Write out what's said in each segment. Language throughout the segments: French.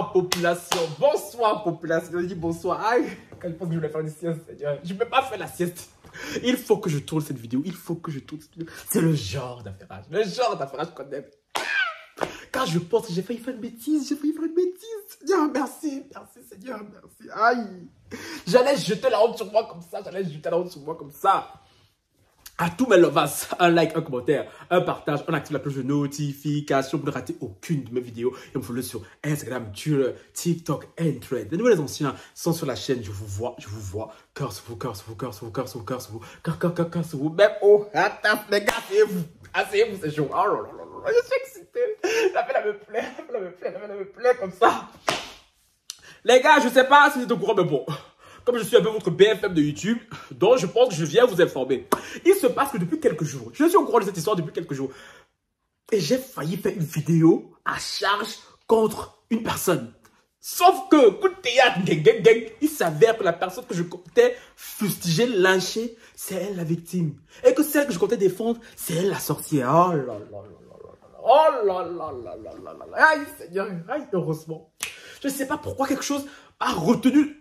Bonsoir population, bonsoir population. Je dis bonsoir. Aïe, quand je pense que je voulais faire une sieste, Seigneur. Je ne peux pas faire la sieste. Il faut que je tourne cette vidéo. Il faut que je tourne cette vidéo. C'est le genre d'affairage. Le genre d'affairage qu'on aime. Quand je pense que j'ai failli faire une bêtise, Seigneur, merci, merci Seigneur, merci. Aïe. J'allais jeter la honte sur moi comme ça, À tous mes lovers, un like, un commentaire, un partage, on active la cloche de notification pour ne rater aucune de mes vidéos. Et on me follow sur Instagram, Twitter, TikTok et Threads. Les nouveaux, les anciens sont sur la chaîne, je vous vois. Cœur sur vous. Même oh, attends, les gars, asseyez-vous, c'est chaud. Oh là là là, je suis excité. La peine, elle me plaît comme ça. Les gars, je sais pas si vous êtes au courant, mais bon. Comme je suis un peu votre BFM de YouTube, donc je pense que je viens vous informer. Il se passe que depuis quelques jours, je suis au courant de cette histoire depuis quelques jours, et j'ai failli faire une vidéo à charge contre une personne. Sauf que, coup de théâtre, il s'avère que la personne que je comptais fustiger, lyncher, c'est elle la victime. Et que celle que je comptais défendre, c'est elle la sorcière. Oh là là là là. Oh là là là là là là. Aïe Seigneur, aïe heureusement. Je ne sais pas pourquoi quelque chose a retenu...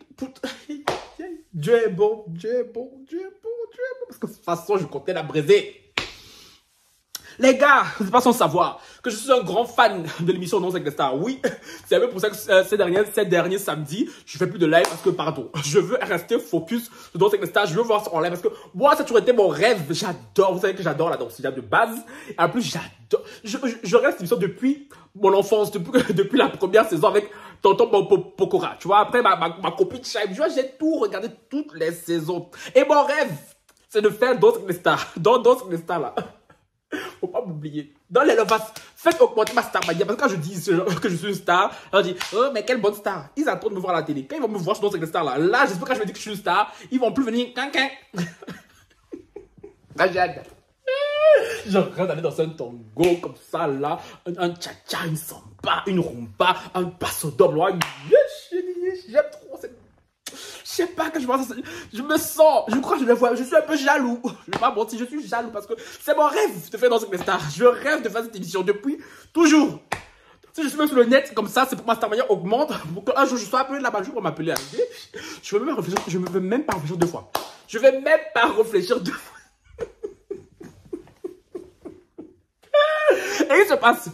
Dieu est bon. Parce que de toute façon, je comptais la briser. Les gars, c'est pas sans savoir que je suis un grand fan de l'émission Non, c'est les stars. Oui, c'est un peu pour ça que ces derniers samedis, je fais plus de live parce que, pardon, je veux rester focus sur Non, c'est les stars. Je veux voir ça en live parce que moi, ça a toujours été mon rêve. J'adore, vous savez que j'adore la danse de base. Et en plus, j'adore. Je reste cette émission depuis mon enfance, depuis la première saison avec Tonton Pokora. Tu vois, après ma copine Chaim, j'ai tout regardé, toutes les saisons. Et mon rêve, c'est de faire d'autres stars. Dans d'autres stars là. Faut pas m'oublier. Dans les lovers, faites augmenter ma star mania. Parce que quand je dis que je suis une star, on dit, oh, mais quelle bonne star. Ils attendent de me voir à la télé. Quand ils vont me voir sur d'autres stars là, j'espère que quand je me dis que je suis une star, ils vont plus venir. J'adore. J'ai envie d'aller dans un tango comme ça là, un cha-cha, une samba, une rumba, un passo doble. J'aime trop cette... Je sais pas que je me sens, je crois que je le vois, je suis un peu jaloux. Je vais pas mentir, je suis jaloux parce que c'est mon rêve de faire dans cette star. Je rêve de faire cette émission depuis toujours. Si je suis même sur le net comme ça, c'est pour que ma star mania augmente. Pour qu'un jour je sois appelé là-bas, pour m'appeler. Je veux même pas réfléchir deux fois. Et il se passe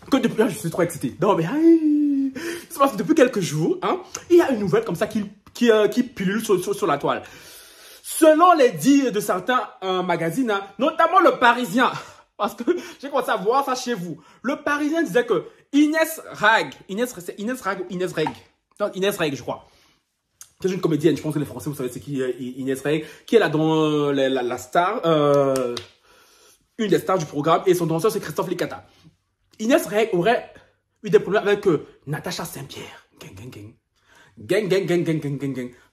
que depuis là, je suis trop excité. Non, mais il se passe que depuis quelques jours, hein, il y a une nouvelle comme ça qui pullule sur la toile. Selon les dires de certains magazines, hein, notamment le Parisien, parce que j'ai commencé à voir ça chez vous. Le Parisien disait que Inès Reg, je crois. C'est une comédienne, je pense que les Français, vous savez c'est qui Inès Reg, qui est là dans la star, une des stars du programme, et son danseur c'est Christophe Licata. Inès Reg aurait eu des problèmes avec Natacha Saint-Pierre. Gang.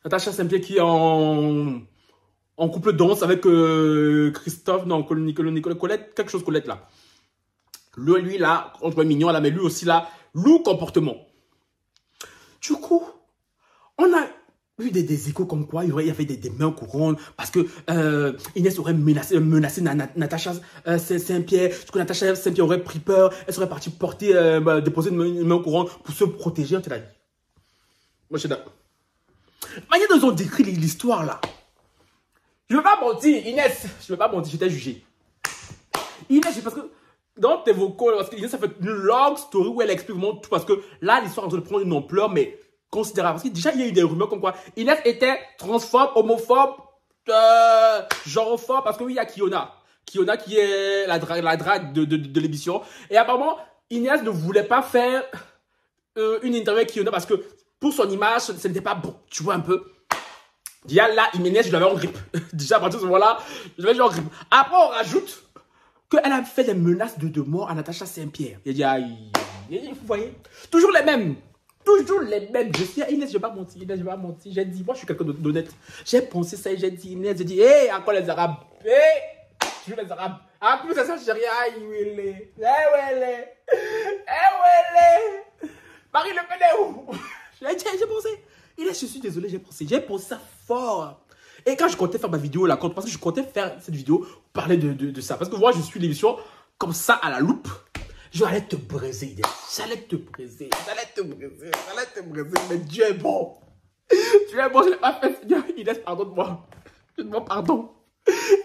Natacha Saint-Pierre qui est en couple de danse avec Christophe, non, Nicolas, Colette, quelque chose Colette là. Lui là, on voit mignon là, mais lui aussi là, loup comportement. Du coup, on a eu des échos comme quoi il y avait des mains courantes parce que Inès aurait menacé Natacha Saint-Pierre. Du coup, Natacha Saint-Pierre aurait pris peur. Elle serait partie déposer une main courante pour se protéger. Moi, je suis d'accord. Manière dont ils ont décrit l'histoire là. Je ne veux pas mentir, Inès. J'étais jugé. Inès, parce que dans tes vocaux, parce qu'Inès, ça fait une longue story où elle explique vraiment tout. Parce que là, l'histoire est en train de prendre une ampleur, mais considérable. Parce que déjà, il y a eu des rumeurs comme quoi Inès était transphobe, homophobe, genrophobe. Parce que oui, il y a Kiona. Kiona qui est la drague de l'émission. Et apparemment, Inès ne voulait pas faire une interview avec Kiona parce que pour son image, ce n'était pas bon. Tu vois un peu. Déjà là, Inès, je l'avais en grippe. Déjà, à partir de ce moment-là, je l'avais en grippe. Après, on rajoute qu'elle a fait des menaces de mort à Natacha Saint-Pierre. Il dit, vous voyez, toujours les mêmes. Je sais, Inès, je vais pas mentir. J'ai dit, moi, je suis quelqu'un d'honnête. J'ai pensé ça et j'ai dit, Inès, j'ai dit, hé, encore les Arabes. Hé, je veux les Arabes. En plus, ça, je rien. Aïe, où elle est. Marie Le Pen est où? J'ai pensé. Inès, je suis désolé, j'ai pensé ça fort. Et quand je comptais faire ma vidéo là, parce que je comptais faire cette vidéo, parler de ça. Parce que moi, je suis l'émission comme ça à la loupe. Je allais te briser, Inès. J'allais te briser. Mais Dieu est bon. Dieu est bon, je ne l'ai pas fait, Seigneur. Inès, pardonne-moi. Je te demande pardon.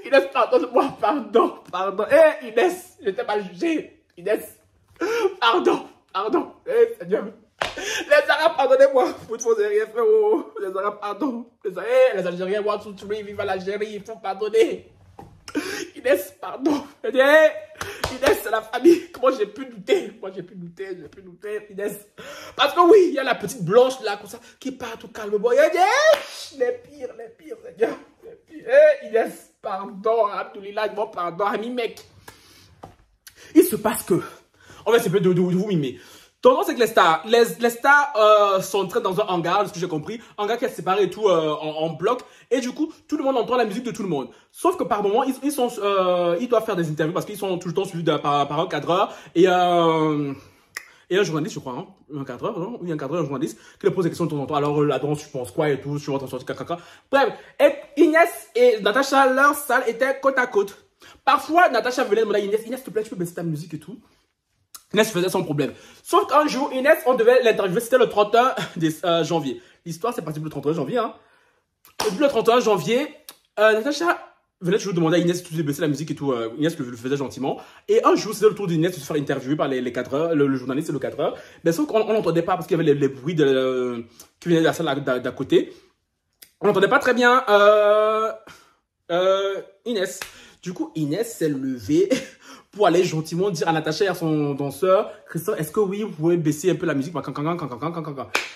Inès, pardonne-moi. Pardon. Inès, je t'ai mal jugé. Inès, pardon. Seigneur. Les Arabes, pardonnez-moi. Vous ne faisiez rien, frérot. Les Arabes, pardon. Les Algériens, 1, 2, 3, vive l'Algérie. Il faut pardonner. Inès, pardon. Inès, c'est la famille. Comment j'ai pu douter? Inès. Parce que oui, il y a la petite blanche là, comme ça, qui part tout calmement. Il dit, les pires, Seigneur. Les pires. Inès, pardon. Abdoulillah, bon, pardon. Ami, mec. Il se passe que. On va essayer de vous mimer. Ton nom, c'est que les stars sont entrés dans un hangar, ce que j'ai compris. Hangar qui est séparé et tout en bloc. Et du coup, tout le monde entend la musique de tout le monde. Sauf que par moment, ils doivent faire des interviews parce qu'ils sont tout le temps suivis par un cadreur et un journaliste, je crois. Hein. Un cadreur, non? Oui, un cadreur, un journaliste qui leur pose des questions de temps en temps. Alors là-dedans, tu penses quoi et tout, tu vas t'en sortir, caca. Bref, et Inès et Natacha, leur salle était côte à côte. Parfois, Natacha venait demander à Inès, s'il te plaît, tu peux baisser ta musique et tout. Inès faisait son problème. Sauf qu'un jour, Inès, on devait l'interviewer, c'était le 31 janvier. L'histoire, c'est parti le 31 janvier. Hein. Le 31 janvier, Natacha venait toujours demander à Inès de baisser la musique et tout. Inès le faisait gentiment. Et un jour, c'était le tour d'Inès de se faire interviewer par les cadreurs, le journaliste et le cadreur. Mais sauf qu'on n'entendait pas parce qu'il y avait les bruits qui venaient de la salle d'à côté. On n'entendait pas très bien Inès. Du coup, Inès s'est levée pour aller gentiment dire à Natacha et à son danseur, Christophe, est-ce que oui, vous pouvez baisser un peu la musique?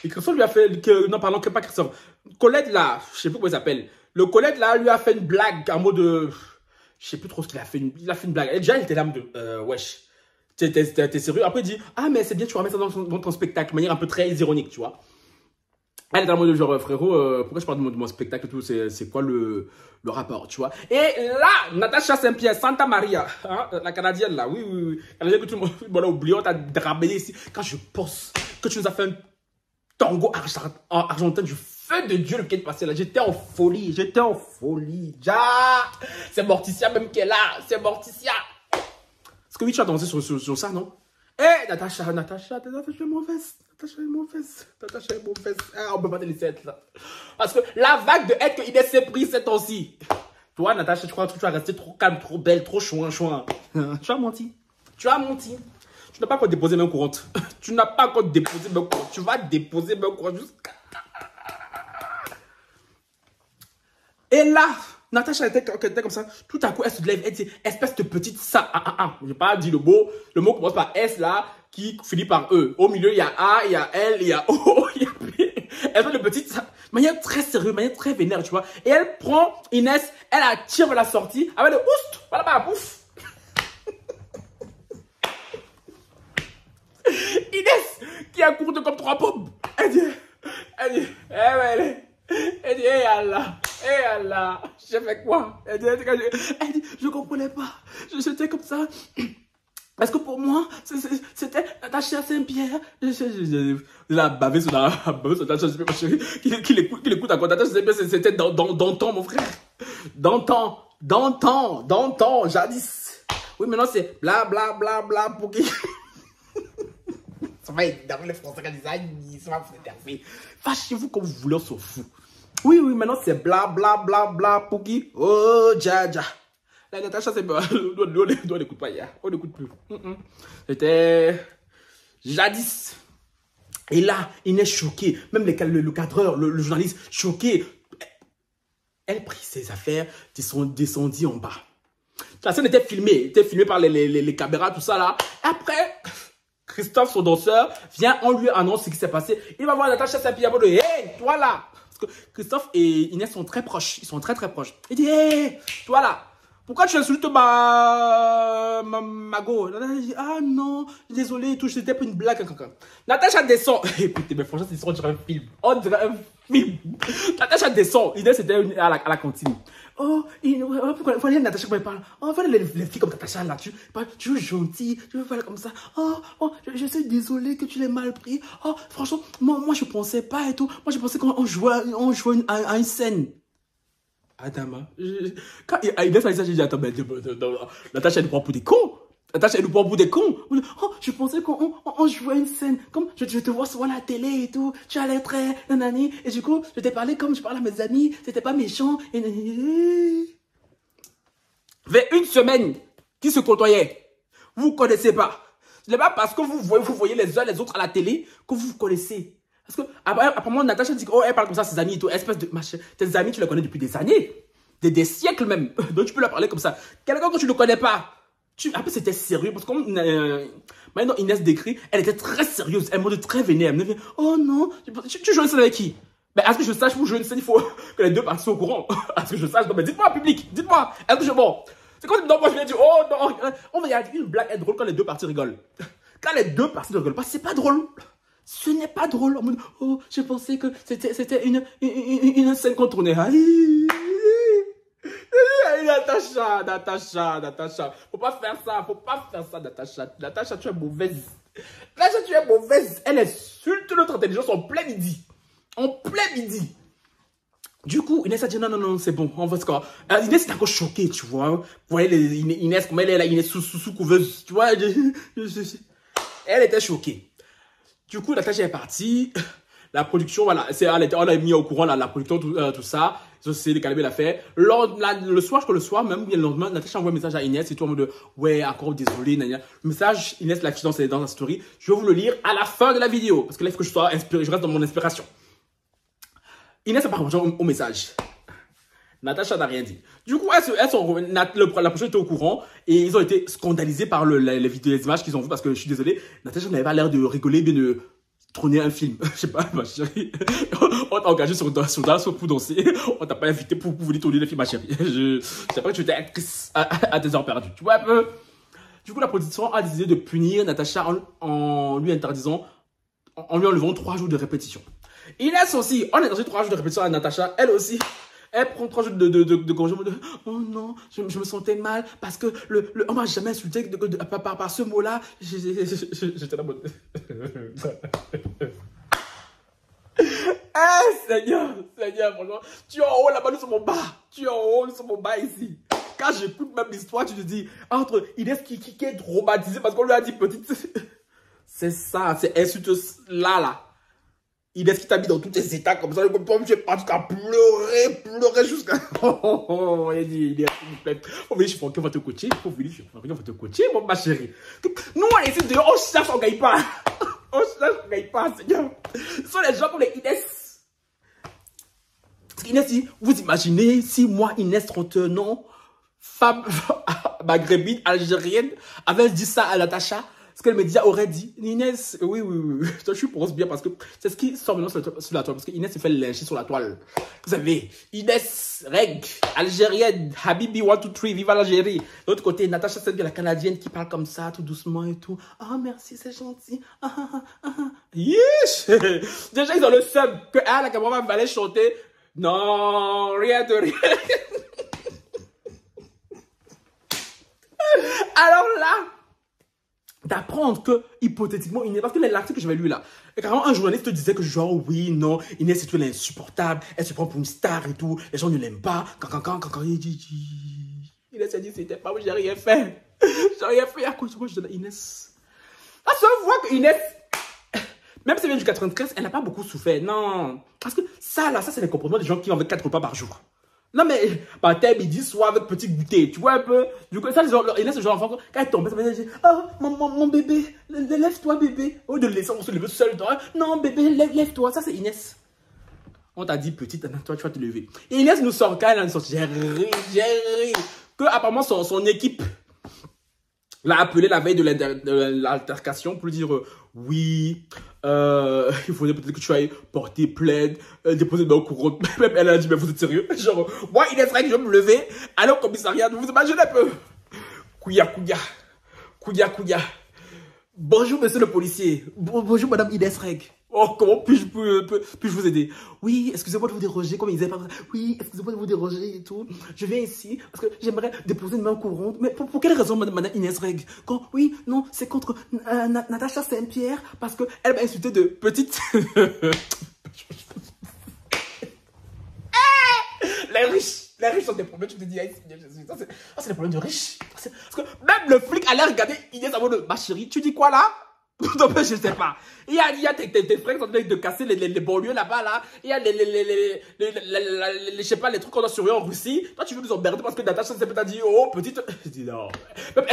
Et Christophe lui a fait, non, pardon, pas Christophe. Colette là, je sais plus comment il s'appelle. Le Colette là, lui a fait une blague en mode de, je sais plus trop ce qu'il a fait. Il a fait une blague. Et déjà, il était là de, wesh. T'es sérieux? Après, il dit, ah, mais c'est bien, tu vas mettre ça dans ton spectacle, de manière un peu très ironique, tu vois. Elle est dans le mode genre, frérot, pourquoi je parle de mon spectacle et tout, c'est quoi le rapport, tu vois. Et là, Natacha Saint-Pierre, Santa Maria, hein, la Canadienne là, oui. La Canadienne que tout le monde a oublié, on t'a drabé ici. Quand je pense que tu nous as fait un tango argentin du feu de Dieu le week-end passé là, j'étais en folie. C'est Morticia même qui est là, c'est Morticia. Est-ce que oui, tu as dansé sur ça, non? Natacha est mauvaise. On peut pas te laisser être là. Parce que la vague de haine que Inès s'est prise c'est aussi. Toi, Natacha, tu crois que tu vas rester trop calme, trop belle, trop chouin. Tu as menti. Tu n'as pas encore déposé main courante. Tu vas déposer main courante jusqu'à... Et là, Natacha était comme ça. Tout à coup, elle se lève. Elle dit, espèce de petite ça. Je n'ai pas dit le mot. Le mot commence par S là, qui finit par E. Au milieu, il y a A, il y a L, il y a O, il y a P. Elle fait le petit ça. De manière très sérieuse, de manière très vénère, tu vois. Et elle prend Inès, elle la tire vers la sortie. Avec le oust. Voilà, bah, pouf. Inès, qui a couru comme 3 pommes. Elle dit, hey Allah, j'ai fait quoi? Elle dit, je comprenais pas. J'étais comme ça. Parce que pour moi, c'était Natacha Saint-Pierre. La bavé sur Natacha Saint-Pierre, qui l'écoute encore. Natacha Saint-Pierre, c'était d'antan, mon frère. D'antan, jadis. Oui, maintenant c'est bla pour qui. Ça va énerver les Français quand ils disent, ça va vous énerver. Fâchez-vous comme vous voulez, on s'en fout. Oui, maintenant c'est bla pour qui? Oh, dja. La Natacha, c'est... On n'écoute pas hier. On n'écoute plus. C'était... jadis. Et là, Inès choquée. Même le cadreur, le journaliste, choqué. Elle prit ses affaires, descendit en bas. La scène était filmée par les caméras, tout ça là. Après... Christophe, son danseur, vient, on lui annonce ce qui s'est passé. Il va voir Natacha Saint-Pierre de hey, toi là. Parce que Christophe et Inès sont très proches. Ils sont très proches. Il dit, hey, toi là. Pourquoi tu insultes ma go? Natacha dit, ah non, désolé, tout, c'était pas une blague. Natacha descend. Écoutez, mais franchement, on dirait un film. On dirait un film. Natacha descend. Inès était à la cantine. Oh, pourquoi faut aller à Natacha quand elle parle? Oh, voilà les filles comme Natacha là, tu es gentil, tu veux parler comme ça. Oh, je suis désolée que tu l'aies mal pris. Oh, franchement, moi je pensais pas et tout. Moi je pensais qu'on jouait à une scène. Adama, quand Inès a dit ça, j'ai dit attends, mais Natacha elle prend pour des cons. Natacha, elle nous prend pour des cons. Oh, je pensais qu'on jouait une scène. Comme je te vois souvent à la télé et tout. Tu as l'air très nanani. Et du coup, je t'ai parlé comme je parle à mes amis. C'était pas méchant. Et fait une semaine qui se côtoyaient. Vous ne connaissez pas. Ce n'est pas parce que vous voyez les uns les autres à la télé que vous vous connaissez. Parce que, après moi, Natacha dit que, oh, elle parle comme ça à ses amis et tout. Espèce de machin. Tes amis, tu les connais depuis des années. Des siècles même. Donc, tu peux leur parler comme ça. Quelqu'un que tu ne connais pas. Après, c'était sérieux. Parce que, comme maintenant Inès décrit, elle était très sérieuse. Elle m'a très vénère. Elle me dit, oh non, tu joues une scène avec qui? Mais à ce que je sache, pour jouer une scène, il faut que les deux parties soient au courant. À ce que je sache, non, mais dites-moi, public, dites-moi. Est-ce que je bon? C'est quand non, moi je viens dire, oh non, on va y aller. Une blague est drôle quand les deux parties rigolent. Quand les deux parties ne rigolent pas, c'est pas drôle. Ce n'est pas drôle. Oh, je pensais que c'était une scène qu'on tournait. Natacha. Faut pas faire ça, Natacha. Natacha, tu es mauvaise. Natacha, tu es mauvaise. Elle insulte notre intelligence en plein midi. En plein midi. Du coup, Inès a dit non, c'est bon, on va se quoi. Inès est encore choquée, tu vois. Vous voyez Inès, comment elle est là, Inès sous couveuse, tu vois. Elle était choquée. Du coup, Natacha est partie. La production, voilà, on a mis au courant la production, tout ça. C'est décalé l'affaire. Le soir, je crois le soir, même le lendemain, Natacha envoie un message à Inès et tout en mode ouais, encore désolé, Le message, Inès l'affiche dans sa story. Je vais vous le lire à la fin de la vidéo. Parce que là, il faut que je sois inspiré, je reste dans mon inspiration. Inès a pas répondu au message. Natacha n'a rien dit. Du coup, la prochaine était au courant et ils ont été scandalisés par les vidéos, les images qu'ils ont vues parce que je suis désolé, Natacha n'avait pas l'air de rigoler, bien de tourner un film. Je sais pas, ma chérie. On t'a engagé sur pour danser. On t'a pas invité pour venir tourner le film, ma chérie. Je sais pas que tu étais actrice à tes heures perdues. Tu vois un peu? Du coup, la production a décidé de punir Natacha en lui interdisant, en lui enlevant 3 jours de répétition. Inès aussi, on est dans 3 jours de répétition à Natacha, elle aussi, elle prend 3 jours de congé. Oh non, je me sentais mal parce que on m'a jamais insulté par ce mot-là. J'étais là mode. Eh Seigneur, franchement, tu es en haut là-bas, nous sommes en bas. Tu es en haut, nous sommes en bas ici. Quand j'écoute même l'histoire, tu te dis, entre Inès qui est traumatisée parce qu'on lui a dit petite. C'est ça, c'est insulte là. Inès qui t'a mis dans tous tes états comme ça, comme toi, tu es parti à pleurer jusqu'à... Oh, il dit, s'il vous plaît, faut venir chez Francky, on va te coacher, mon ma chérie. Nous, on est ici dehors, on cherche, on gagne pas. Seigneur. Ce sont les gens comme les Inès. Inès dit, vous imaginez, si moi, Inès, 31 ans, femme maghrébine, algérienne, avait dit ça à Natacha, ce que le média aurait dit, Inès, oui, toi, je pense bien parce que c'est ce qui sort maintenant sur la toile, parce que Inès se fait lyncher sur la toile. Vous savez, Inès, Reg, algérienne, Habibi, 1, 2, 3, viva l'Algérie. De l'autre côté, Natacha, c'est bien la canadienne qui parle comme ça, tout doucement et tout. Ah, merci, c'est gentil. Yeesh. Déjà, ils ont le seum que la caméra va aller chanter. Non, rien de rien. Alors là, d'apprendre que, hypothétiquement, Inès, parce que l'article que j'avais lu là, carrément un journaliste disait que genre, oui, non, Inès, c'est elle est insupportable, elle se prend pour une star et tout, les gens ne l'aiment pas, Inès a dit, c'était pas moi, j'ai rien fait. À cause de moi, je donne à Inès. Là, ça voit que Inès, même si elle vient du 93, elle n'a pas beaucoup souffert, non. Parce que ça, c'est les comportements des gens qui ont avec 4 repas par jour. Non mais, matin, midi, soir, avec petit goûter, tu vois un peu. Du coup, ça, Inès, ce genre d'enfant, quand elle tombe, elle dit, oh, mon bébé, lève-toi, bébé. Au lieu de le laisser, on se lève seul, toi. Non, bébé, lève-toi. Ça, c'est Inès. On t'a dit, petite, toi, tu vas te lever. Et Inès nous sort, quand elle nous sort, j'ai ri. Que, apparemment, son équipe l'a appelé la veille de l'altercation pour lui dire, oui, il faudrait peut-être que tu ailles porter plainte, déposer dans le courant. Même elle a dit, mais vous êtes sérieux? Genre, moi, il est vrai que je vais me lever, aller au commissariat, vous imaginez un peu? Kouya. Bonjour, monsieur le policier. Bonjour, madame Inès Reg. Oh, comment puis-je vous aider? Oui, excusez-moi de vous déranger, comme ils disaient. Oui, excusez-moi de vous déranger et tout. Je viens ici parce que j'aimerais déposer une main courante. Mais pour quelle raison, madame Inès Reg? Oui, non, c'est contre Natacha Saint-Pierre parce qu'elle m'a insulté de petite. Les riches ont des problèmes. Tu te dis, ça c'est des problèmes de riches. Parce que même le flic allait regarder Inès en mode, ma chérie, tu dis quoi là? Non, mais je sais pas. Il y a tes frères qui sont en train de casser les banlieues là-bas, là. Il y a je sais pas, les trucs qu'on a surveillés en Russie. Toi, tu veux nous emmerder parce que Natacha t'a dit, oh, petite. Je dis non. Même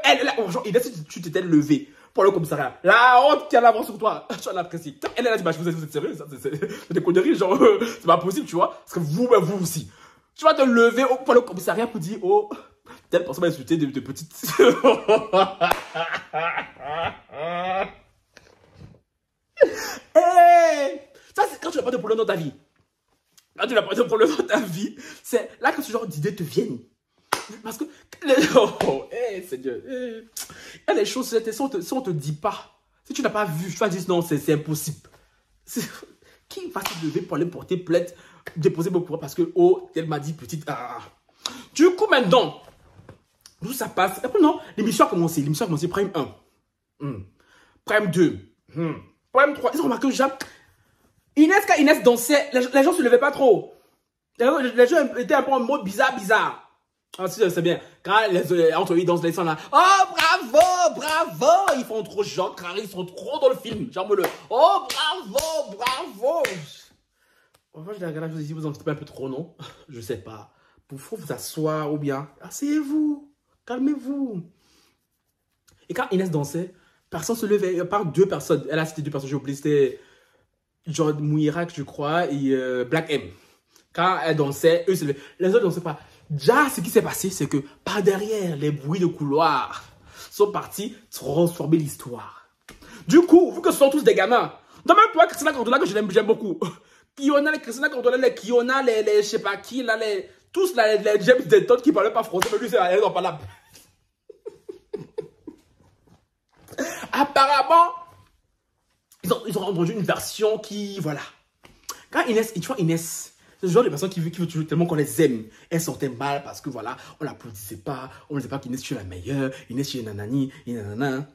elle, genre, Inès, tu t'étais levé pour le commissariat. La honte qu'il y a là sur toi, tu l'apprécies. Elle a dit, bah, vous êtes sérieux, c'est des conneries, genre, c'est pas possible, tu vois. Parce que vous aussi. Tu vas te lever pour le commissariat pour dire, oh, telle personne m'a insulté de petite. Hey, ça, c'est quand tu n'as pas de problème dans ta vie. Quand tu n'as pas de problème dans ta vie, c'est là que ce genre d'idées te viennent. Parce que, hey, Seigneur, hey. Il y a des choses, si on te dit pas, si tu n'as pas vu, tu vas dire non, c'est impossible. Qui va se lever pour aller porter plainte, déposer mon courant parce que, oh, elle m'a dit petite. Ah. Du coup, maintenant, d'où ça passe? Après, non, l'émission a commencé. L'émission a commencé Prime 1. Prime 2. Prime 3. Ils ont remarqué que quand Inès dansait, les gens ne se levaient pas trop. Les gens étaient un peu en mode bizarre. Ah, si, c'est bien. Quand entre eux, ils dansent, ils sont là. Oh, bravo. Ils font trop genre, ils sont trop dans le film. Genre, oh, bravo. Enfin, je les regarde, je me dis, vous en faites pas un peu trop, non? Je sais pas. Il faut vous asseoir ou bien, asseyez-vous. Calmez-vous. Et quand Inès dansait, personne se levait, à part 2 personnes. Elle a cité 2 personnes, j'ai oublié, c'était John Mouirak, je crois, et Black M. Quand elle dansait, eux se levaient. Les autres ne dansaient pas. Déjà, ce qui s'est passé, c'est que par derrière, les bruits de couloir sont partis transformer l'histoire. Du coup, vu que ce sont tous des gamins, non, même toi, Christina Cordula, que j'aime beaucoup. Kiona, les Christina Cordula, les Kiona, les je sais pas qui, là, tous là, les James Denton qui parlaient pas français, mais lui, c'est elle n'en parle pas. Apparemment, ils ont entendu une version qui, voilà. Quand Inès, et tu vois Inès, c'est le genre de personne qui veut toujours tellement qu'on les aime. Elle sortait mal parce que voilà, on l'applaudissait pas, on ne disait pas qu'Inès tu es la meilleure, Inès tu es nanani, et nanana.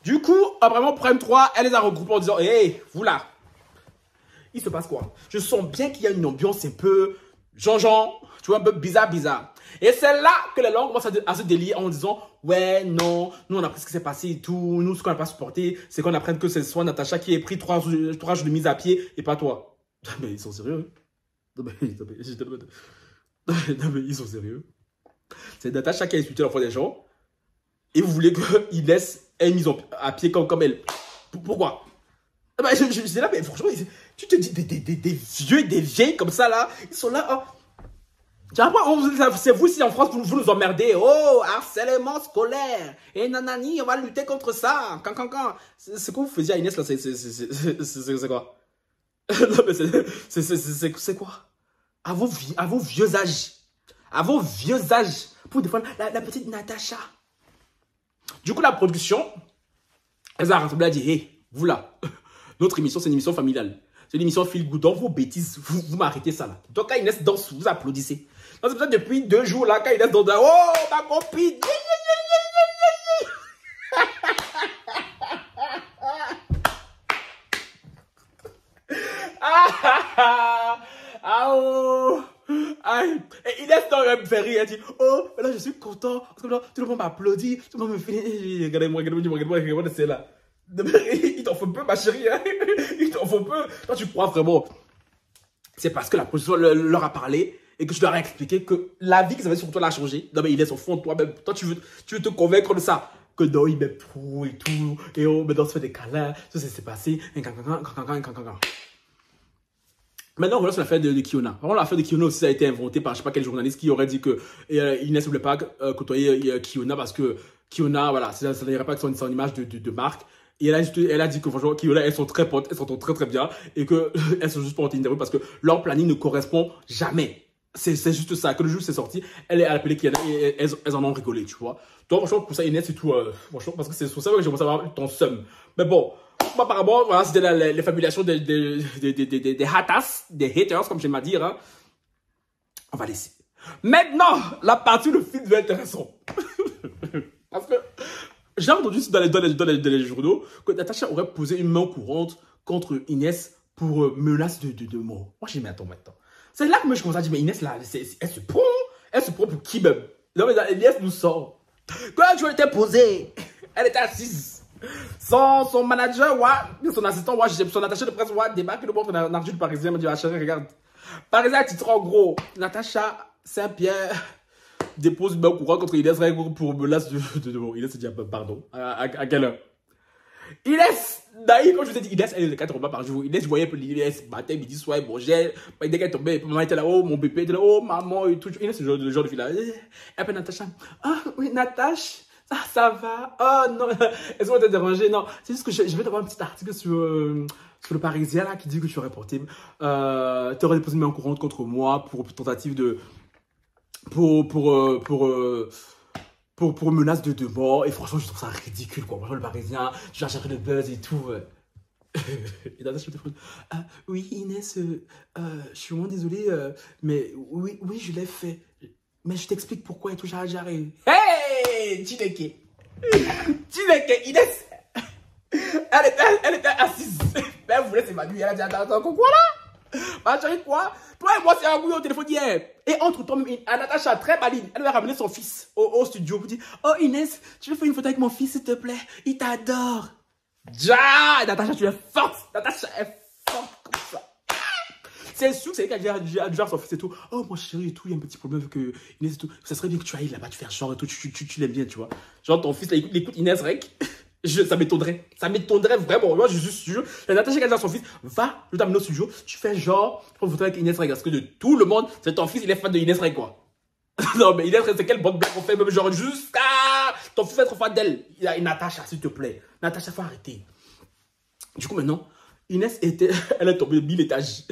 Du coup, apparemment, Prime 3, elle les a regroupés en disant, hey, vous là, il se passe quoi? Je sens bien qu'il y a une ambiance un peu Jean-Jean, tu vois, un peu bizarre. Et c'est là que les langues commencent à se délier en disant, ouais, non, nous on a appris ce qui s'est passé et tout, nous ce qu'on n'a pas supporté, c'est qu'on apprenne que c'est soit Natacha qui ait pris 3 jours de mise à pied et pas toi. Mais ils sont sérieux? Non mais ils sont sérieux? C'est Natacha qui a insulté l'enfant des gens et vous voulez qu'il laisse une mise à pied comme elle. Pourquoi? Je sais là, mais franchement, tu te dis des vieux et des vieilles comme ça là, ils sont là, oh. C'est vous ici en France, vous nous emmerdez. Oh, harcèlement scolaire. Et nanani, on va lutter contre ça. Quand. Ce que vous faisiez à Inès là, c'est quoi? Non mais c'est quoi? À vos vieux âges. À vos vieux âges. Pour défendre la petite Natacha. Du coup, la production, elle a rassemblé, elle a dit, hey, vous là, notre émission, c'est une émission familiale. C'est une émission feel good. Dans vos bêtises, vous m'arrêtez ça là. Donc quand Inès danse, vous applaudissez. C'est pour ça que depuis 2 jours là, quand Inès danse, oh, ma copine. Et Inès me fait rire, elle dit, oh, mais là je suis content, parce que là, tout le monde m'applaudit, tout le monde me fait, regardez-moi, c'est là. Il t'en faut peu, ma chérie, hein? Il t'en faut peu. Toi, tu crois vraiment, c'est parce que la production leur a parlé et que je leur ai expliqué que la vie qu'ils avaient sur toi l'a changé. Non, mais Inès, au fond de toi, même, toi, tu veux te convaincre de ça. Que non, il m'aime trop et tout, et oh, maintenant, on se fait des câlins, ça s'est passé, Maintenant, voilà sur l'affaire de Kiona. Vraiment, l'affaire de Kiona aussi, ça a été inventé par je sais pas quel journaliste qui aurait dit que Inès ne voulait pas côtoyer Kiona parce que Kiona, voilà, ça n'irait pas avec son image de marque. Et elle a dit que franchement, Kiona, elles sont très potes, elles s'entendent très bien et qu'elles sont juste pour une interview parce que leur planning ne correspond jamais. C'est juste ça. Que le jour où c'est sorti, elle a appelé Kiona et elles en ont rigolé, tu vois. Donc, franchement, pour ça, Inès, c'est tout. Franchement, parce que c'est sur ça que j'ai commencé à avoir ton seum. Mais bon. Apparemment, voilà, c'était les fabulations des haters, comme j'aime à dire. Hein. On va laisser. Maintenant, la partie où le film devient intéressant. Parce que j'ai entendu dans les journaux que Natacha aurait posé une main courante contre Inès pour menace de mort. Moi, j'ai dit, mais attends, maintenant. C'est là que je commence à dire, mais Inès, là, elle se prend pour qui même? Non, mais Inès nous sort. Quand je était posée, elle était assise. Son manager, son assistant, son attaché de presse, débarque le montre un article parisien, me dit, ah, chérie, regarde. Parisien, titre en gros, Natacha Saint-Pierre dépose une courant contre Inès pour menace de Inès dit, pardon, à quelle heure? Inès, d'ailleurs, quand je vous ai dit, Inès, elle est de 4 repas par jour. Inès, je voyais Inès, matin, midi, soir, bon, dès qu'elle tombait, maman était là, oh, mon bébé était là, oh, maman, et tout. Inès, c'est le genre de fille là. Et après, Natacha, ah, oui, Natacha, ça va. Oh, non, est-ce qu'on t'a dérangé? Non, c'est juste que je vais t'avoir un petit article sur le Parisien, là, qui dit que je suis reporté. Tu aurais déposé une main courante contre moi pour tentative de. Pour menace de mort. Et franchement, je trouve ça ridicule, quoi. Franchement, le Parisien, je vais chercher le buzz et tout. Et dans le téléphone, oui, Inès, je suis vraiment désolé, mais oui, je l'ai fait. Mais je t'explique pourquoi et tout, j'arrive. Hey, Chineke, Inès, elle était assise. Mais elle voulait s'évanouir. Elle a dit, attends, quoi là? Bah, chérie, quoi? Toi et moi, c'est un bruit au téléphone hier. Et entre toi, Natacha, très maline, elle lui a ramené son fils au studio. Vous dit, oh Inès, tu veux faire une photo avec mon fils, s'il te plaît? Il t'adore. Ja, Natacha, tu es forte. Natacha est forte comme ça. C'est sûr que c'est elle qui a dû son fils et tout. Oh, mon chéri et tout, il y a un petit problème avec Inès et tout. Ça serait bien que tu ailles là-bas, tu fais genre et tout, tu l'aimes bien, tu vois. Genre, ton fils, là, il écoute Inès Rec. Ça m'étonnerait. Ça m'étonnerait vraiment. Moi, je suis sûr. La Natacha qui a dit à son fils, va, je t'amène au studio. Tu fais genre, je prends une photo avec Inès Reg. Parce que de tout le monde, c'est ton fils, il est fan de Inès Reg, quoi. Non, mais Inès Reg, c'est quelle bonne blague qu'on fait, même genre, jusqu'à ton fils être fan d'elle. Il a une Natacha, s'il te plaît. Natacha, faut arrêter. Du coup, maintenant, Inès elle est tombée de 1000 étages.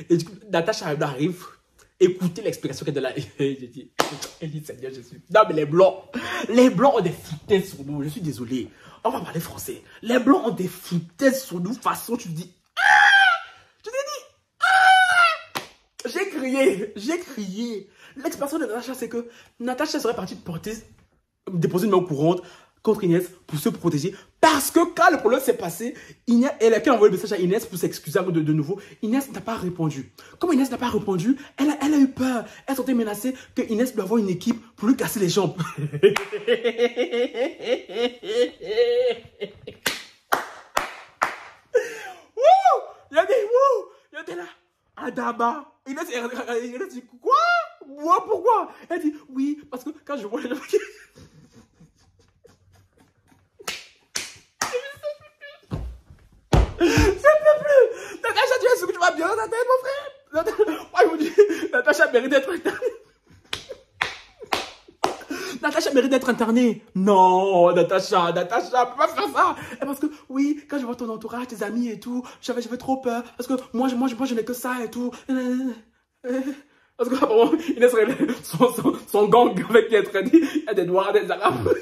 Et du coup, Natacha arrive. Écoutez l'explication qu'elle a. Elle dit, Seigneur Jésus. Non, mais les blancs ont des foutaises sur nous. Je suis désolé. On va parler français. Les blancs ont des foutaises sur nous. Façon, tu te dis. Tu te dis. J'ai crié. L'expression de Natacha, c'est que Natacha serait partie déposer une main courante contre Inès pour se protéger. Parce que quand le problème s'est passé, elle a envoyé le message à Inès pour s'excuser de nouveau. Inès n'a pas répondu. Comme Inès n'a pas répondu, elle a eu peur. Elle s'était menacée que Inès doit avoir une équipe pour lui casser les jambes. Il a dit là. Adama. Inès dit quoi? Moi, pourquoi? Elle dit oui, parce que quand je vois les gens qui... Natacha, tu es sûr que tu vas bien dans ta tête, mon frère? Moi, je vous dis, Natacha mérite d'être internée. Natacha mérite d'être internée. Non, Natacha, peut pas faire ça. Et parce que, oui, quand je vois ton entourage, tes amis et tout, j'avais trop peur. Parce que moi, je n'ai que ça et tout. Parce que, bon, Inès, son gang avec qui elle traîne, il y a des noirs, des arabes.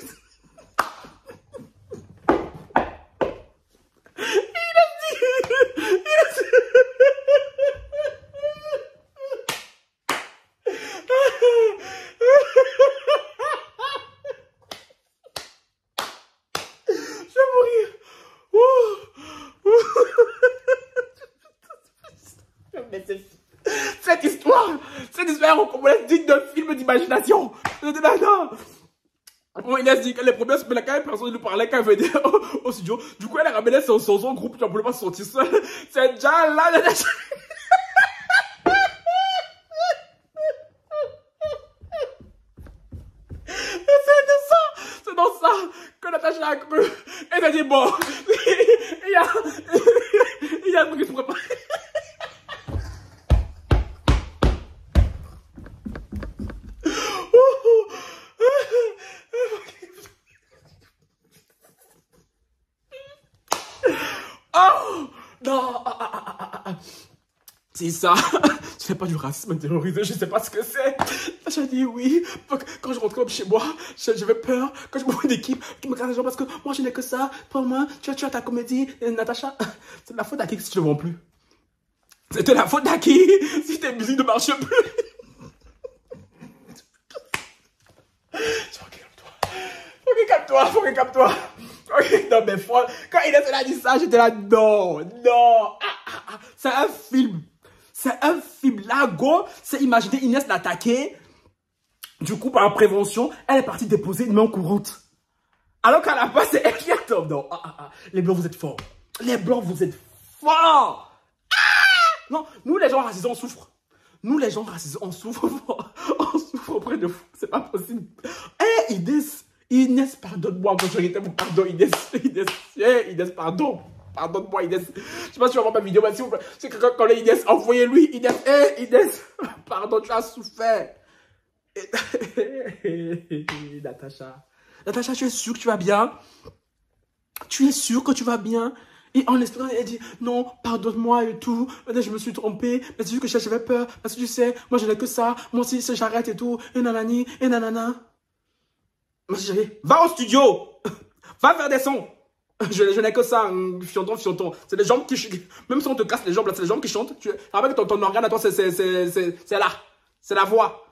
Cette histoire, on est digne d'un film d'imagination. Non. Bon, Inès dit que les premiers semaines, quand personne ne lui parlait, quand elle venait au studio, du coup, elle a ramené son groupe, tu ne pouvais pas se sortir seul. C'est déjà là, c'est dans ça que Natacha a cru. Elle a dit, bon, il y a un truc qui se prépare. Oh non, c'est ça. Ce n'est pas du racisme terrorisé, je ne sais pas ce que c'est. J'ai dit oui. Quand je rentre chez moi, j'avais peur. Quand je me vois une équipe qui me casse les jambes parce que moi je n'ai que ça. Pour moi, tu as ta comédie, Natacha. C'est de la faute d'Aki si tu ne vends plus. C'était la faute d'Aki si tes musiques ne marchent plus. Faut que calme-toi. Ok, non, mais quand Inès a dit ça, j'étais là, non. C'est un film. Là, go, c'est imaginer Inès l'attaquer Du coup, par prévention, elle est partie déposer une main courante. Alors qu'à la base, c'est elle qui attend. Non, les Blancs, vous êtes forts. Les Blancs, vous êtes forts. Non, nous, les gens racisés, on souffre. Nous, les gens racisés, on souffre. On souffre auprès de vous. C'est pas possible. Hé, Inès, pardonne-moi. Quand je réitère mon pardon, Inès, pardon. Pardonne-moi, Inès. Je sais pas si tu vas voir ma vidéo, mais s'il vous plaît. C'est que quand les Inès, envoyez-lui. Inès, Inès, pardon, tu as souffert. Natacha, tu es sûre que tu vas bien? Tu es sûre que tu vas bien? Et en espérant, elle dit, non, pardonne-moi et tout. Je me suis trompée. Mais c'est juste que j'avais peur. Parce que tu sais, moi, je n'ai que ça. Moi aussi, j'arrête et tout. Et nanani, et nanana. Moi, chérie, va au studio. Va faire des sons. Je n'ai que ça, fianton. C'est les jambes qui chantent. Même si on te casse les jambes, c'est les jambes qui chantent. Tu rappelles que ton organe à toi, c'est là. C'est la voix.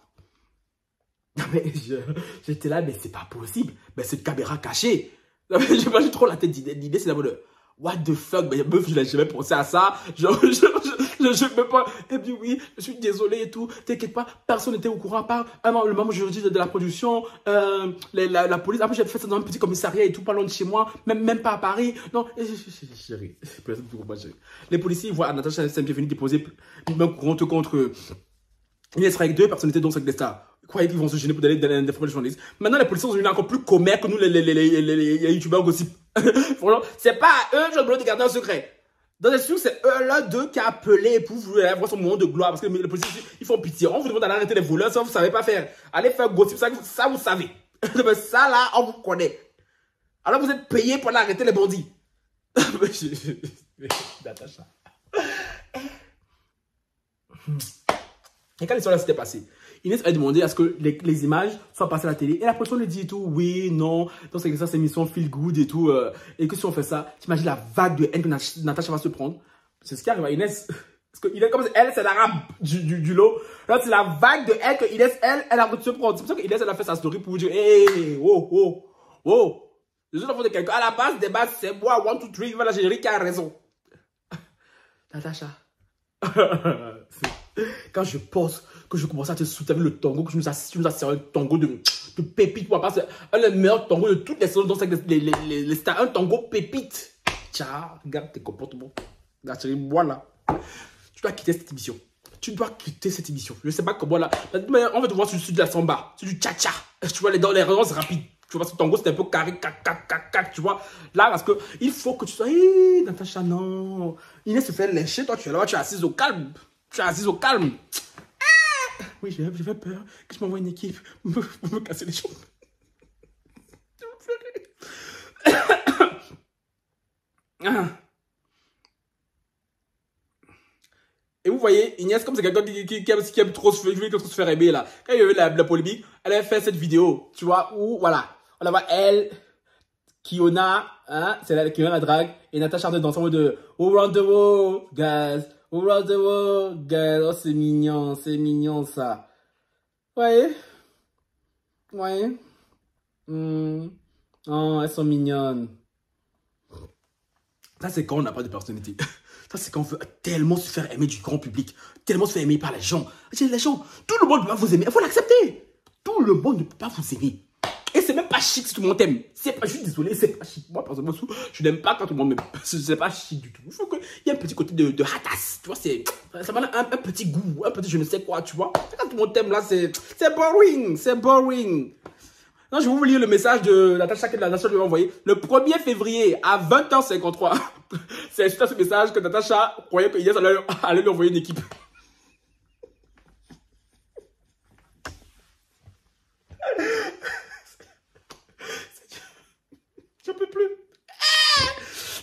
Non, mais j'étais là, mais c'est pas possible. Mais c'est une caméra cachée. J'ai trop la tête d'idée, c'est la mode. What the fuck, mais meuf, je n'ai jamais pensé à ça. Je peux pas. Et puis oui, je suis désolé et tout. T'inquiète pas, personne n'était au courant à part le membre juridique de la production, la police. Après, j'ai fait ça dans un petit commissariat et tout, pas loin de chez moi, même pas à Paris. Non, chérie, les policiers ils voient Natacha Saint-Pierre déposer une main courante contre Inès avec deux personnalités dont c'est des stars. Ils croyaient qu'ils vont se gêner pour aller dans les journalistes. Maintenant, les policiers sont devenus encore plus commères que nous, les youtubeurs gossip. C'est pas à eux, je dois de garder un secret. Dans les sûr, c'est eux là deux qui a appelé pour avoir son moment de gloire. Parce que les policiers, ils font pitié. On vous demande d'aller arrêter les voleurs, ça vous savez pas faire. Allez faire gossip, ça vous savez. Mais ça là, on vous connaît. Alors vous êtes payé pour aller arrêter les bandits. Natacha. Et quand l'histoire là s'était passée, Inès a demandé à ce que les images soient passées à la télé. Et la production lui dit et tout, oui, non, donc c'est ça, c'est une émission feel good et tout. Et que si on fait ça, t'imagines la vague de haine que Natacha va se prendre. C'est ce qui arrive à Inès. Parce que Inès, comme elle, c'est l'arabe du lot. Là, c'est la vague de haine que Inès, elle a de se prendre. C'est pour ça qu'Inès, elle a fait sa story pour vous dire, hey, oh. Je suis l'enfant de quelqu'un. À la base des bases, c'est moi, 1, 2, 3, voilà, j'ai qui a raison. Natacha. Quand je pense que je commence à te soutenir le tango, que tu nous as servi un tango de pépite, pour passer un des meilleurs tangos de toutes les saisons, donc les stars, un tango pépite. Tiens, regarde tes comportements. Regarde, chérie, voilà. Tu dois quitter cette émission. Tu dois quitter cette émission. Je ne sais pas comment là. Mais on va te voir sur de la samba, sur du cha-cha. Tu vois, dans les relances rapides. Tu vois, ce tango, c'est un peu carré, tu vois. Là, parce que il faut que tu sois, Natacha, non. Inès se fait lyncher, toi, tu es là, tu es assise au calme. Oui, j'ai peur que tu m'envoies une équipe pour me casser les jambes. Et vous voyez, Inès, comme c'est quelqu'un qui aime trop se faire aimer là. Quand il y a eu la polémique, elle a fait cette vidéo, tu vois, où, voilà, on la voit elle, Kiona, hein, c'est là, Kiona la drague, et Natacha Charlotte dans son mode de Around the world, guys. Around the world, guys. Oh, c'est mignon ça. Ouais. Oh, elles sont mignonnes. Ça, c'est quand on n'a pas de personnalité. Ça, c'est quand on veut tellement se faire aimer du grand public, tellement se faire aimer par les gens. Les gens, tout le monde ne peut pas vous aimer. Il faut l'accepter. Tout le monde ne peut pas vous aimer. Et c'est même pas chic si tout le monde t'aime. Je suis désolé, c'est pas chic. Moi, personnellement, je n'aime pas quand tout le monde m'aime. C'est pas chic du tout. Il faut qu'il y ait un petit côté de hatasse. Tu vois, ça m'a un petit goût, un petit je ne sais quoi, tu vois. Quand tout le monde t'aime, là, c'est boring. C'est boring. Non, je vais vous lire le message de Natacha que Natacha lui a envoyé. Le 1er février à 20h53. C'est suite à ce message que Natacha croyait que Inès allait lui envoyer une équipe. J'en peux plus.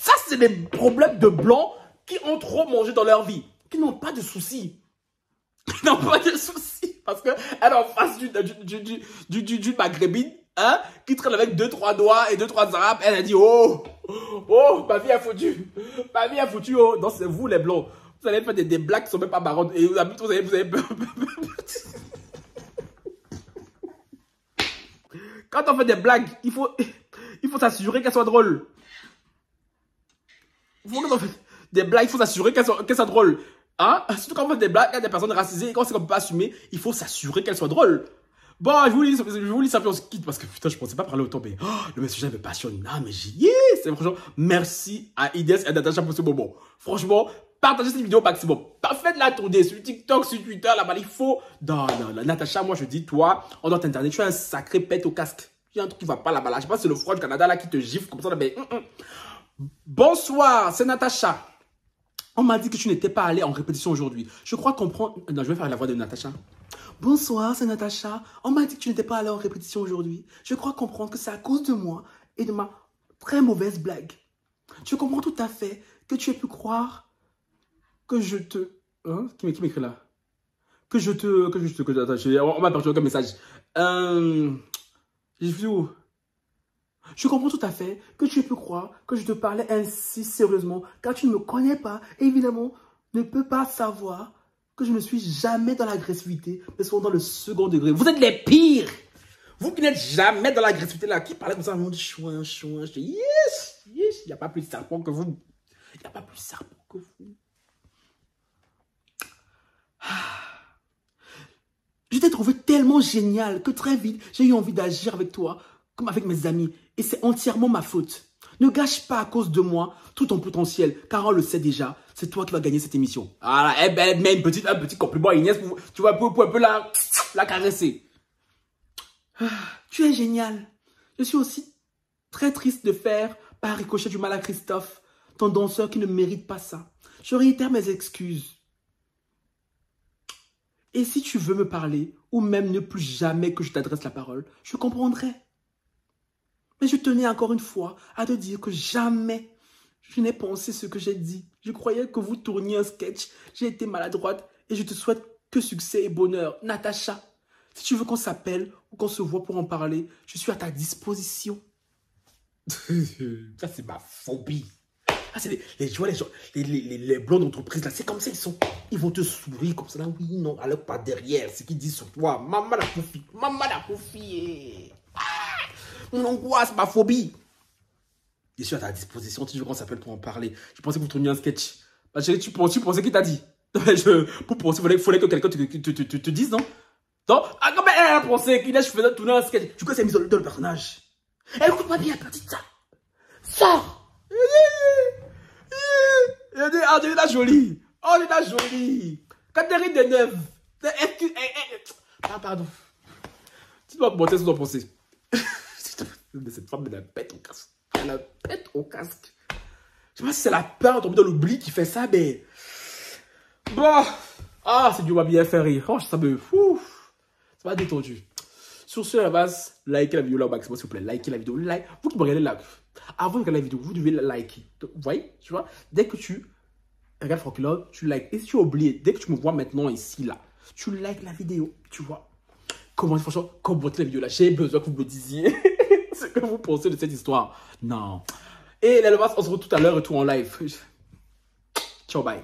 Ça, c'est des problèmes de blancs qui ont trop mangé dans leur vie. Qui n'ont pas de soucis. Qui n'ont pas de soucis. Parce qu'elle est en face du maghrébine, hein, qui traîne avec 2-3 doigts et 2-3 arabes. Elle a dit, oh, ma vie a foutu. Ma vie a foutu, oh. Non, c'est vous, les blancs. Vous allez faire des blagues qui sont même pas marrantes. Et vous avez peur. Quand on fait des blagues, il faut s'assurer qu'elles soient drôles. Quand on fait des blagues, il faut s'assurer qu'elles soient drôles. Hein? Surtout quand on fait des blagues, il y a des personnes racisées, et quand c'est qu'on ne peut pas assumer, il faut s'assurer qu'elles soient drôles. Bon, je vous lis ça, puis on se quitte parce que putain, je pensais pas parler autant, mais le sujet me passionne. Ah, mais c'est franchement, merci à Ides et à Natacha pour ce moment. Franchement, partagez cette vidéo au maximum. Faites-la tourner sur TikTok, sur Twitter, là-bas, il faut. Non, Natacha, moi je dis, toi, en dehors d'internet, tu as un sacré pète au casque. Il y a un truc qui va pas là-bas, là. Je sais pas si c'est le froid du Canada là qui te gifle comme ça, là, mais. Bonsoir, c'est Natacha. On m'a dit que tu n'étais pas allé en répétition aujourd'hui. Je crois comprendre. Non, je vais faire la voix de Natacha. Bonsoir, c'est Natacha. On m'a dit que tu n'étais pas allé en répétition aujourd'hui. Je crois comprendre que c'est à cause de moi et de ma très mauvaise blague. Je comprends tout à fait que tu aies pu croire que je te... Hein? Qui m'écrit là? On m'a perdu aucun message. J'ai vu où? Je comprends tout à fait que tu aies pu croire que je te parlais ainsi sérieusement, car tu ne me connais pas et évidemment ne peux pas savoir que je ne suis jamais dans l'agressivité, mais souvent dans le second degré. Vous êtes les pires! Vous qui n'êtes jamais dans l'agressivité là, qui parlait comme ça, on dit chouin, chouin, je dis yes, yes, il n'y a pas plus serpent que vous. Il n'y a pas plus serpent que vous. Je t'ai trouvé tellement génial que très vite, j'ai eu envie d'agir avec toi, comme avec mes amis. Et c'est entièrement ma faute. Ne gâche pas à cause de moi tout ton potentiel, car on le sait déjà, c'est toi qui vas gagner cette émission. Ah, eh ben, mets un petit compliment à Inès, tu vois, pour un peu la caresser. Tu es génial. Je suis aussi très triste de faire par ricochet du mal à Christophe, ton danseur qui ne mérite pas ça. Je réitère mes excuses. Et si tu veux me parler, ou même ne plus jamais que je t'adresse la parole, je comprendrai. Mais je tenais encore une fois à te dire que jamais je n'ai pensé ce que j'ai dit. Je croyais que vous tourniez un sketch. J'ai été maladroite et je te souhaite que succès et bonheur. Natacha, si tu veux qu'on s'appelle ou qu'on se voit pour en parler, je suis à ta disposition. Ça, c'est ma phobie. Ah, c'est les blondes d'entreprise, là, c'est comme ça, ils vont te sourire comme ça, là, oui, non, alors pas derrière, ce qu'ils disent sur toi. Maman la confie. Mon angoisse, ma phobie. Je suis à ta disposition, tu veux qu'on s'appelle pour en parler. Je pensais que vous tourniez un sketch. Ma chérie, tu pensais qu'il t'a dit? Pour penser, il fallait que quelqu'un te dise, non? Non? Ah, comment elle a pensé qu'il faisait tourner un sketch? Du coup, c'est mis dans le personnage. Écoute-moi bien, petite ça. Sors! Oh, elle est là jolie. Oh, elle est là jolie. Catherine Deneuve. Ah, pardon. Tu dois monter sur ton pensée. Cette femme, elle a la pète au casque. Elle a la pète au casque. Je sais pas si c'est la peur de tomber dans l'oubli qui fait ça, mais... Bon. Ah, c'est du m'a bien fait rire. Oh, ça me... Ça m'a détendu. Sur ce, à la base, likez la vidéo là au maximum, s'il vous plaît. Likez la vidéo. Like. Vous qui me regardez là, avant de regarder la vidéo, vous devez la liker. Vous voyez, tu vois, dès que tu regardes Franklin, tu likes. Et si tu as oublié, dès que tu me vois maintenant ici, là, tu likes la vidéo, tu vois. Commentez, franchement, commentez la vidéo là. J'ai besoin que vous me disiez ce que vous pensez de cette histoire. Non. Et les on se retrouve tout à l'heure et tout en live. Ciao, bye.